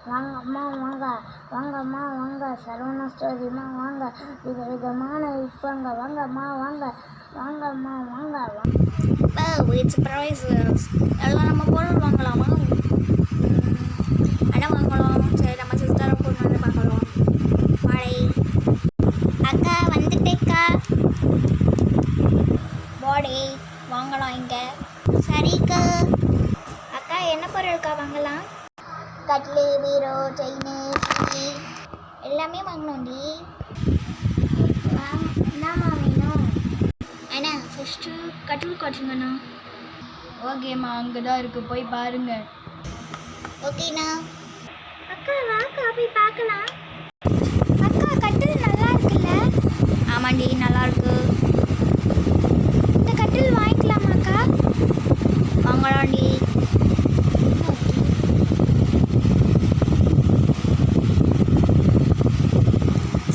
வாங்கம்மா வாங்க, வாங்கம்மா வாங்க, சரவணா ஸ்டோரிம்மா வாங்க, விதவிதமான விற்பாங்க, வாங்கம்மா வாங்க, வாங்கம்மா வாங்க. இட்ஸ் ப்ரைஸஸ் எல்லாம் நம்ம பொருள் வாங்கலாமா? என்ன வாங்கலாம்? சரி, நம்ம சிஸ்டரை கூட்டு வந்து பார்க்கலாம். மழை அக்கா வந்துட்டேக்கா. பாடி வாங்கலாம் இங்கே. சரிக்கா. அக்கா என்ன பொருள்க்கா வாங்கலாம்? கட்லு, பீரோ, செயின், டிவி எல்லாமே வாங்கணும்டி. என்னம்மா வேணும்? அண்ணா ஃபஸ்ட்டு கட்டில் காட்டுங்கண்ணா. ஓகேம்மா, அங்கே தான் இருக்குது, போய் பாருங்க. ஓகேண்ணா. அக்கா வாக்கா போய் பார்க்கலாம். அக்கா கட்டில் நல்லா இருக்குல்ல? ஆமாண்டி, நல்லா இருக்கு. இந்த கட்டில் வாங்கிக்கலாமாக்கா? வாங்கலாம்டி.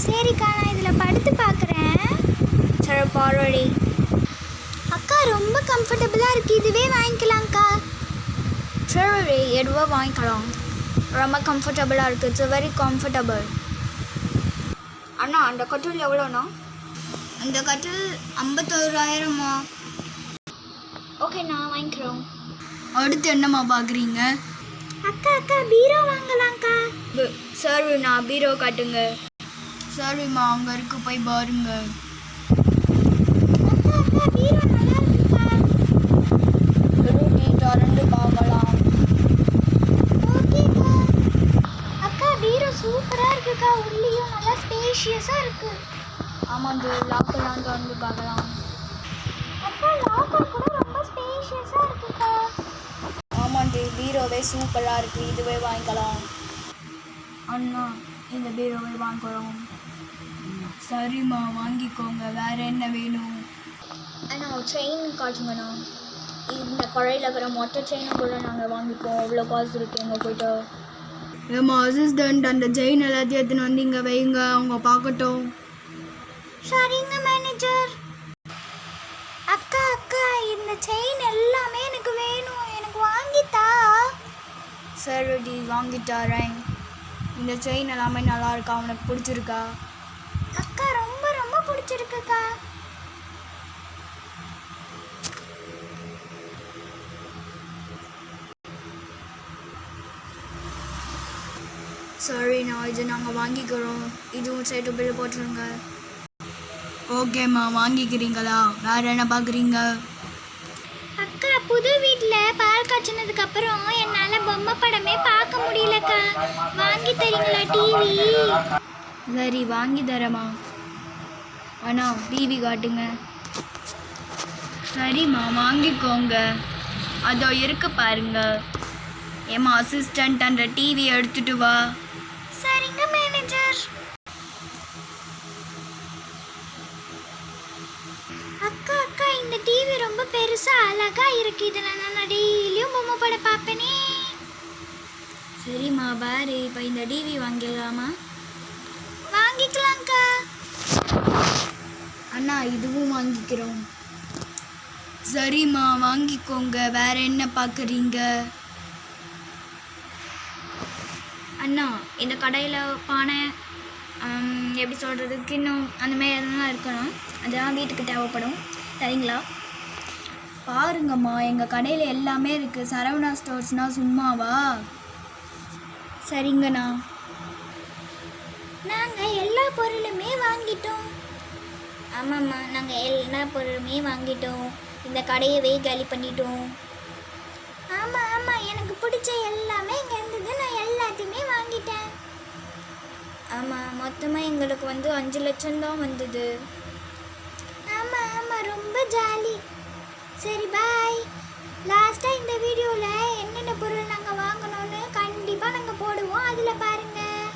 சரிக்கா, நான் இதில் படுத்து பார்க்குறேன். சரி பாருடி. அக்கா ரொம்ப கம்ஃபர்டபுளாக இருக்குது, இதுவே வாங்கிக்கலாம்க்கா. சரி, எதுவோ வாங்கிக்கலாம். ரொம்ப கம்ஃபர்டபுளாக இருக்குது. It's very comfortable. அண்ணா அந்த கட்டில் எவ்வளோண்ணா? அந்த கட்டில் 51,000மா. ஓகேண்ணா, வாங்கிக்கிறோம். அடுத்து என்னம்மா பார்க்குறீங்க? அக்கா அக்கா பீரோ வாங்கலாம்க்கா. சரிண்ணா, பீரோ காட்டுங்க. சரிம்மா, அங்கே இருக்கு, போய் பாருங்க. அக்கா அக்கா பீரோ நல்லா இருக்குக்கா. திறந்து பார்க்கலாம். ஓகேக்கா. அக்கா பீரோ சூப்பராக இருக்குக்கா, உள்ளேயும் நல்லா ஸ்பேஷியஸாக இருக்கு. ஆமாண்டு, லாக்கெல்லாம் திறந்து பார்க்கலாம். அக்கா லாக்கர் கூட ரொம்ப ஸ்பேஷியஸாக இருக்குக்கா. ஆமாண்டு, பீரோவே சூப்பராக இருக்குது, இதுவே வாங்கிக்கலாம். அண்ணா, இந்த பீரோவை வாங்குகிறோம். சரிம்மா, வாங்கிக்கோங்க. வேறு என்ன வேணும்? அண்ணா செயின் காட்டுங்கண்ணா. இந்த கடையில் இருக்கிற மொத்த செயினும் கூட நாங்கள் வாங்கிப்போம். அவ்வளோ காசு இருக்குது எங்கள் போய்ட்டு. ஏம்மா அசிஸ்டண்ட், அந்த செயின் எல்லாத்தையும் எடுத்துன்னு வந்து இங்கே வைங்க, அவங்க பார்க்கட்டும். சரிங்க மேனேஜர். அக்கா அக்கா இந்த செயின் எல்லாமே எனக்கு வேணும், எனக்கு வாங்கித்தா. சரிடி, வாங்கிட்டாரேன். இந்த செயின் எல்லாமே நல்லா இருக்கா? அவனுக்கு பிடிச்சிருக்கா? அக்கா ரொம்ப ரொம்ப பிடிச்சிருக்குக்கா. சரிண்ணா, இது நாங்கள் வாங்கிக்கிறோம். இதுவும் சேர்த்து பில்லு போட்டுருங்க. ஓகேம்மா, வாங்கிக்கிறீங்களா? வேறு என்ன பார்க்குறீங்க? அக்கா புது வீட்டில் பால் காய்ச்சினதுக்கு அப்புறம் என்னால் பொம்மை படமே பார்க்க முடியலக்கா. வாங்கி தரீங்களா டிவி? சரி, வாங்கி தரேம்மா. அண்ணா, டிவி காட்டுங்க. சரிம்மா, வாங்கிக்கோங்க. அதோ இருக்கு பாருங்க. ஏம்மா அசிஸ்டண்ட், அந்த டிவி எடுத்துட்டு வா. சரிங்க மேனேஜர். அக்கா அக்கா இந்த டிவி ரொம்ப பெருசாக அழகாக இருக்குது. இதில் நான் டெய்லியும் பொம்மை படம் பார்ப்பேனே. சரிம்மா, பாரு, இப்போ இந்த டிவி வாங்கிடலாமா? வாங்கிக்கலாம்க்கா. அண்ணா, இதுவும் வாங்கிக்கிறோம். சரிம்மா, வாங்கிக்கோங்க. வேறு என்ன பார்க்குறீங்க? அண்ணா இந்த கடையில் பானை, எப்படி சொல்கிறது, கிண்ணம் அந்தமாரி எதெல்லாம் இருக்கணும், அதெல்லாம் வீட்டுக்கு தேவைப்படும். சரிங்களா? பாருங்கம்மா, எங்கள் கடையில் எல்லாமே இருக்குது. சரவணா ஸ்டோர்ஸ்னால் சும்மாவா? சரிங்கண்ணா. நாங்கள் எல்லா பொருளுமே வாங்கிட்டோம். ஆமாம்மா, நாங்கள் எல்லா பொருளுமே வாங்கிட்டோம். இந்த கடையவே காலி பண்ணிட்டோம். ஆமாம் ஆமாம், எனக்கு பிடிச்ச எல்லாமே இங்கே இருந்தது. நான் எல்லாத்தையுமே வாங்கிட்டேன். ஆமாம், மொத்தமாக எங்களுக்கு வந்து 5 லட்சம் தான் வந்தது. ஆமாம் ஆமாம், ரொம்ப ஜாலி. சரி, பாய். லாஸ்ட்டாக இந்த வீடியோவில் என்னென்ன பொருள் நாங்கள் வாங்கினோன்னு கண்டிப்பாக நாங்கள் போடுவோம், அதில் பாருங்கள்.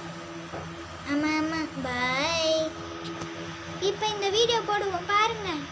ஆமாம் ஆமாம், பாய். இப்போ இந்த வீடியோ போடுவோம், பாருங்கள்.